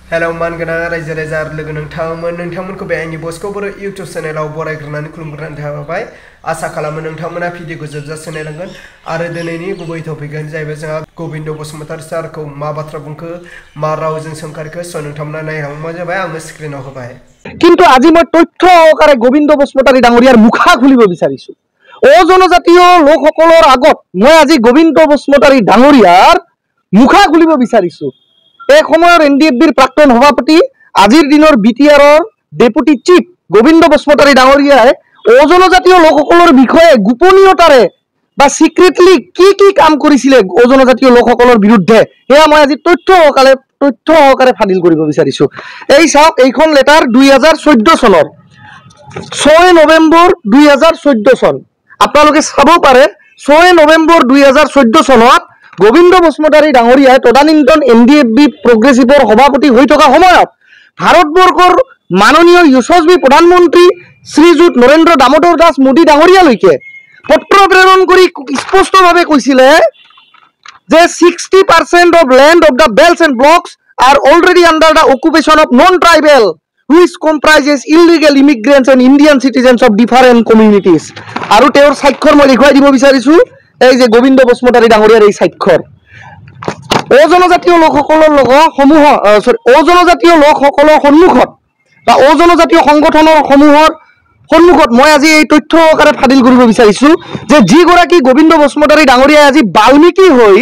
Hello मानगोनां रायजो राजा आरो लोगो नोंथांमोनखौ बे आंनि बस्क' बर' इउटुब चेनेलाव बरायग्रोनानै खुलुमग्रोनानै थाबाय। आसा खालामो नोंथांमोना भिडिअखौ जोबजासे नायलांगोन आरो दिनैनि गुबै टपिकआनो जाहैबाय जोंहा गबिन्द बसुमतारी सारखौ मा बाथ्रा बुंखो मा रावजों सोंखारिखो स' नोंथांमोना नायलांबानो जाबाय आङो स्क्रिनाव होबाय। কিন্তু আজি মই তথ্য সহকাৰে গোবিন্দ বসুমতাৰী ডাঙৰীয়াৰ মুখা খুলিব বিচাৰিছো। অজনজাতীয় লোকসকলৰ আগত মই আজি গোবিন্দ বসুমতাৰী ডাঙৰীয়াৰ মুখা খুলিব বিচাৰিছো। এই সময়ৰ এনডিএফবিৰ প্ৰাক্তন সভাপতি আজিৰ দিনৰ বিটিআৰৰ ডেপুটি চিফ গোবিন্দ বসুমতাৰী ডাঙৰীয়াই অজনজাতীয় লোকসকলৰ বিষয়ে গোপনীয়তাৰে বা সিক্ৰেটলি কি কি কাম কৰিছিলে অজনজাতীয় লোকসকলৰ বিৰুদ্ধে সেয়া মই আজি তথ্য সহকাৰে ফাদিল কৰিব বিচাৰিছো। এই চাওক, এইখন লেটাৰ 2014 চনৰ 6 নৱেম্বৰ 2014 চন। আপোনালোকে চাব পাৰে 6 নৱেম্বৰ 2014 চনত গোবিন্দ বসুমতাৰী ডাঙৰীয়াই তদানীন্তন এনডিএফবি প্ৰগ্ৰেছিভৰ সভাপতি হৈ থকা সময়ত ভাৰতবৰ্ষৰ মাননীয় যশস্বী প্ৰধানমন্ত্ৰী শ্ৰীযুত নৰেন্দ্ৰ দামোদৰ দাস মোদী ডাঙৰীয়ালৈকে পত্ৰ প্ৰেৰণ কৰি স্পষ্টভাৱে কৈছিলে যে 60% of land of the belts and blocks are already under the occupation of non-tribal, which comprises illegal immigrants and Indian citizens of different communities. আৰু তেওঁৰ স্বাক্ষৰ মই দেখুৱাই দিব বিচাৰিছো। এই যে গোবিন্দ বসুমতাৰী ডাঙৰীয়াৰ এই স্বাক্ষৰ অজনজাতীয় লোকসকলৰ অজনজাতীয় লোকসকলৰ সন্মুখত বা অজনজাতীয় সংগঠনৰ সন্মুখত মই আজি এই তথ্য সহকাৰে ফাদিল কৰিব বিচাৰিছো যে যিগৰাকী গোবিন্দ বসুমতাৰী ডাঙৰীয়াই আজি বাল্মীকি হৈ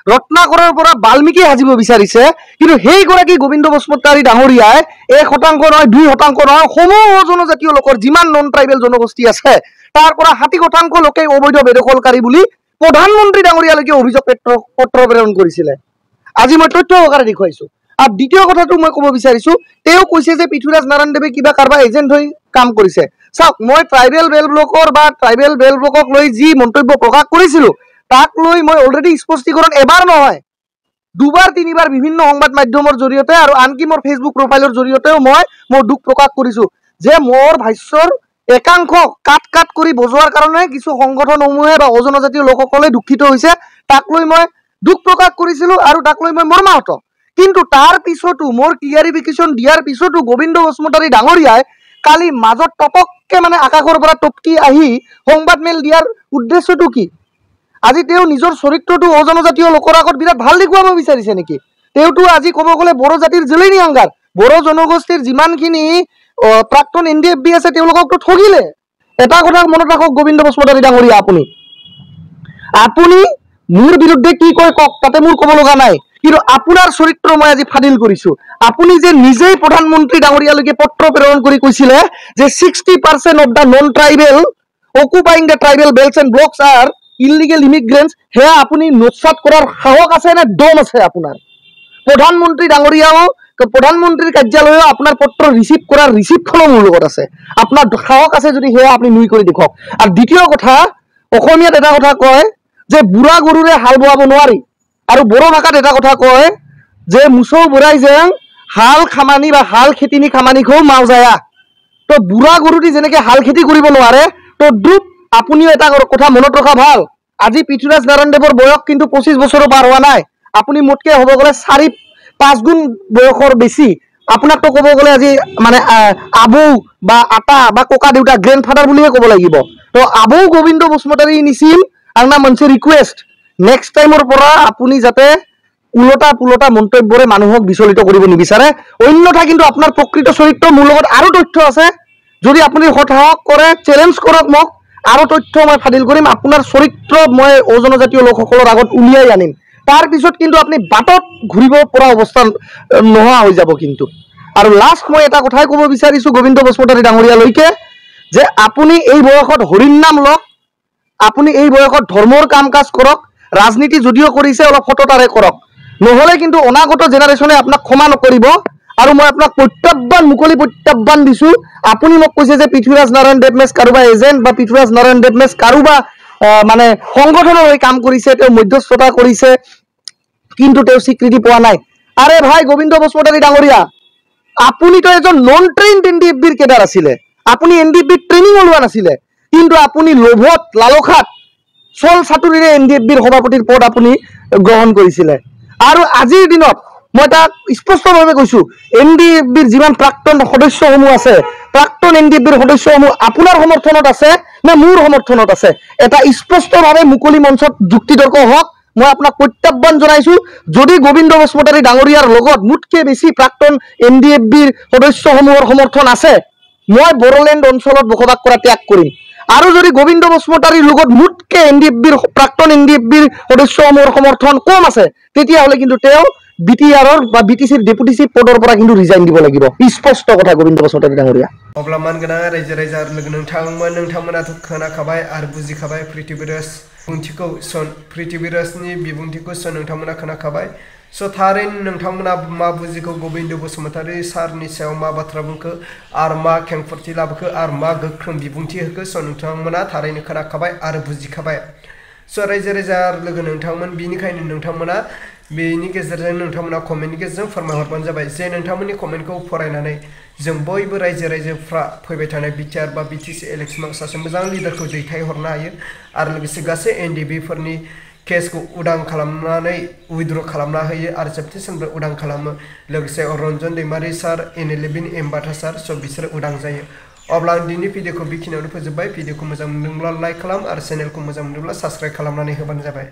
ৰত্নাকৰৰ পৰা বাল্মীকি সাজিব বিচাৰিছে, কিন্তু সেইগৰাকী গোবিন্দ বসুমতাৰী ডাঙৰীয়াই 1% নহয় 2% নহয় সমূহ জনজাতীয় লোকৰ যিমান নন ট্ৰাইবেল জনগোষ্ঠী আছে তাৰ পৰা 60% লোকে অবৈধ বেদখলকাৰী বুলি প্ৰধানমন্ত্ৰী ডাঙৰীয়ালৈকে অভিযোগ পত্ৰ প্ৰেৰণ কৰিছিলে। আজি মই তথ্য সহকাৰে দেখুৱাইছো। আৰু দ্বিতীয় কথাটো মই ক'ব বিচাৰিছো, তেওঁ কৈছে যে পৃথ্বীৰাজ নাৰায়ণ দেৱে কিবা কাৰোবাৰ এজেণ্ট হৈ কাম কৰিছে। চাওক, মই ট্ৰাইবেল বেল ব্লকক লৈ যি মন্তব্য প্ৰকাশ কৰিছিলো তাক লৈ মই অলৰেডি স্পষ্টীকৰণ এবাৰ নহয় 2বাৰ 3বাৰ বিভিন্ন সংবাদ মাধ্যমৰ জৰিয়তে আৰু আনকি মোৰ ফেচবুক প্ৰফাইলৰ জৰিয়তেও মই মোৰ দুখ প্ৰকাশ কৰিছো যে মোৰ ভাষ্যৰ একাংশ কাট কৰি বজোৱাৰ কাৰণে কিছু সংগঠনসমূহে বা অজনজাতীয় লোকসকলে দুখিত হৈছে। তাক লৈ মই দুখ প্ৰকাশ কৰিছিলো আৰু তাক লৈ মই মৰ্মাহত। কিন্তু তাৰ পিছতো মোৰ ক্লিয়াৰিফিকেশ্যন দিয়াৰ পিছতো গোবিন্দ বসুমতাৰী ডাঙৰীয়াই কালি মাজত টপককে আকাশৰ পৰা টপকি আহি সংবাদ মেল দিয়াৰ উদ্দেশ্যটো কি? আজি তেওঁ নিজৰ চৰিত্ৰটো অজনজাতীয় লোকৰ আগত বিৰাট ভাল দেখুৱাব বিচাৰিছে নেকি? তেওঁতো আজি ক'ব গ'লে বড়ো জাতিৰ জেলেনী আংগাৰ, বড়ো জনগোষ্ঠীৰ যিমানখিনি প্ৰাক্তন এনডিএফবি আছে তেওঁলোককতো ঠগিলে। এটা কথা মনত ৰাখক গোবিন্দ বসুমতাৰী ডাঙৰীয়া, আপুনি মোৰ বিৰুদ্ধে কি কয় কওক, তাতে মোৰ ক'ব লগা নাই, কিন্তু আপোনাৰ চৰিত্ৰ মই আজি ফাদিল কৰিছো। আপুনি যে নিজেই প্ৰধানমন্ত্ৰী ডাঙৰীয়ালৈকে পত্ৰ প্ৰেৰণ কৰি কৈছিলে যে 60% of the non tribal occupying the tribal belts and blocks are illegal immigrants, সেয়া আপুনি নোটছাত কৰাৰ সাহস আছে নে দম আছে আপোনাৰ? প্ৰধানমন্ত্ৰী ডাঙৰীয়াও প্ৰধানমন্ত্ৰীৰ কাৰ্যালয়েও আপোনাৰ পত্ৰ ৰিচিভ কৰাৰ ৰিচিপ্টখনো মোৰ লগত আছে। আপোনাৰ সাহস আছে যদি সেয়া আপুনি নুই কৰি দেখুৱাওক। আৰু দ্বিতীয় কথা, অসমীয়াত এটা কথা কয় যে বুঢ়া গৰুৰে হাল বোৱাব নোৱাৰি, আৰু বড়ো ভাষাত এটা কথা কয় যে মুচৌ বুঢ়াই যেন হাল খামানি বা হাল খেতিনি খামানি খৌ মাও যায়। তো বুঢ়া গৰু দি যেনেকে হাল খেতি কৰিব নোৱাৰে, তো দ্ৰুত আপুনিও এটা কথা মনত ৰখা ভাল, আজি পৃথ্বীৰাজ নাৰায়ণ দেৱৰ বয়স কিন্তু 25 বছৰো পাৰ হোৱা নাই। আপুনি মোতকে হ'ব গ'লে 4-5 গুণ বয়সৰ বেছি। আপোনাকতো ক'ব গ'লে আজি আবৌ বা আটা বা ককা দেউতা গ্ৰেণ্ড ফাদাৰ বুলিয়ে ক'ব লাগিব। তো আবৌ গোবিন্দ বসুমতাৰী নিচিম আংনা মঞ্চে ৰিকুৱেষ্ট, নেক্সট টাইমৰ পৰা আপুনি যাতে উলটা পুলটা মন্তব্যৰে মানুহক বিচলিত কৰিব নিবিচাৰে, অন্যথা কিন্তু আপোনাৰ প্ৰকৃত চৰিত্ৰ মোৰ লগত আৰু তথ্য আছে। যদি আপুনি হতাহক কৰে চেলেঞ্জ কৰক মোক, আৰু তথ্য মই ফাদিল কৰিম, আপোনাৰ চৰিত্ৰ মই অজনজাতীয় লোকসকলৰ আগত উলিয়াই আনিম। তাৰ পিছত কিন্তু আপুনি বাটত ঘূৰিব পৰা অৱস্থা নোহোৱা হৈ যাব কিন্তু। আৰু লাষ্ট মই এটা কথাই ক'ব বিচাৰিছো গোবিন্দ বসুমতাৰী ডাঙৰীয়ালৈকে, যে আপুনি এই বয়সত হৰিৰ নাম লওক, আপুনি এই বয়সত ধৰ্মৰ কাম কাজ কৰক, ৰাজনীতি যদিও কৰিছে অলপ সততাৰে কৰক, নহ'লে কিন্তু অনাগত জেনাৰেশ্যনে আপোনাক ক্ষমা নকৰিব। আৰু মই আপোনাক মুকলি প্ৰত্যাহ্বান দিছো, আপুনি মোক কৈছে যে পৃথ্বীৰাজ নাৰায়ণ দেৱ মেছ কাৰোবাৰ এজেণ্ট বা পৃথ্বীৰাজ নাৰায়ণ দেৱ মেছ কাৰোবাৰ সংগঠনৰ হৈ কাম কৰিছে, তেওঁ মধ্যস্থতা কৰিছে, কিন্তু তেওঁ স্বীকৃতি পোৱা নাই। আৰে ভাই গোবিন্দ বসুমতাৰী ডাঙৰীয়া, আপুনিতো এজন নন ট্ৰেইনড এনডিএফবিৰ কেডাৰ আছিলে, আপুনি এনডিএফবিৰ ট্ৰেইনিং লোৱা নাছিলে, কিন্তু আপুনি লোভত লালসাত চল চাতুৰিৰে এনডিএফবিৰ সভাপতিৰ পদ আপুনি গ্ৰহণ কৰিছিলে। আৰু আজিৰ দিনত মই তাক স্পষ্টভাৱে কৈছো এনডিএফবিৰ যিমান প্ৰাক্তন সদস্যসমূহ আছে প্ৰাক্তন এনডিএফবিৰ সদস্যসমূহ আপোনাৰ সমৰ্থনত আছে নে মোৰ সমৰ্থনত আছে এটা স্পষ্টভাৱে মুকলি মঞ্চত যুক্তিতৰ্ক হওক মই আপোনাক প্ৰত্যাহ্বান জনাইছো যদি গোবিন্দ বসুমতাৰী ডাঙৰীয়াৰ লগত মুঠকে বেছি প্ৰাক্তন এনডিএফবিৰ সদস্যসমূহৰ সমৰ্থন আছে মই বড়োলেণ্ড অঞ্চলত বসবাস কৰা ত্যাগ কৰিম আৰু যদি গোবিন্দ বসুমতাৰীৰ লগত মুঠকে এনডিএফবিৰ প্ৰাক্তন এনডিএফবিৰ সদস্যসমূহৰ সমৰ্থন কম আছে তেতিয়াহ'লে কিন্তু তেওঁ বিটিআৰৰ বা বিটিচিৰ ডেপুটি চিফ পদৰ পৰা কিন্তু ৰিজাইন দিব লাগিব স্পষ্ট কথা গোবিন্দ বসুমতাৰী ডাঙৰীয়া अब्ला मानगोनां रायजो राजा लोगो नोंथांमोनाथ' खोनाखाबाय आरो बुजिखाबाय पृथ्वीराज पृथ्वीराजनि बिबुंथिखौ नोंथांमोना खोनाखाबाय थारैनो नोंथांमोना मा बुजिखौ गोविंद बसुमतारी सारनि सायाव मा बाथ्रा बुंखो आरो मा खेंफोरथि लाबोखो आरो मा गोख्रों बिबुंथि होखो नोंथांमोना थारैनो खोनाखाबाय आरो बुजिखाबाय रायजो राजा लोगो नोंथांमोन बिनिखायनो नोंथांमोना बेनि गेजेरजों नोंथांमोना कमेन्टनि गेजेरजों फोरमायहरबानो जाबाय जे नोंथांमोननि कमेन्टखौ फरायनानै जों बयबो रायजो राजाफ्रा फैबाय थानाय बिटिआर बा बिटिसि इलेक्शनाव सासे मोजां लिडारखौ दैथायहरनो हायो आरो लोगोसे गासै एनडिएफबिफोरनि केसखौ उदां खालामनानै उइथड्र खालामना होयो आरो जोबथेसिमबो उदां खालामो लोगोसे रन्जन दैमारि सार एन11 एम्बाथा सार बिसोर उदां जायो अब्ला आं दिनै भिडिअखौ बेखिनियावनो फोजोबबाय भिडिअखौ मोजां मोनदोंब्ला लाइक खालाम आरो चेनेलखौ मोजां मोनदोंब्ला साबस्क्राइब खालामनानै होबानो जाबाय।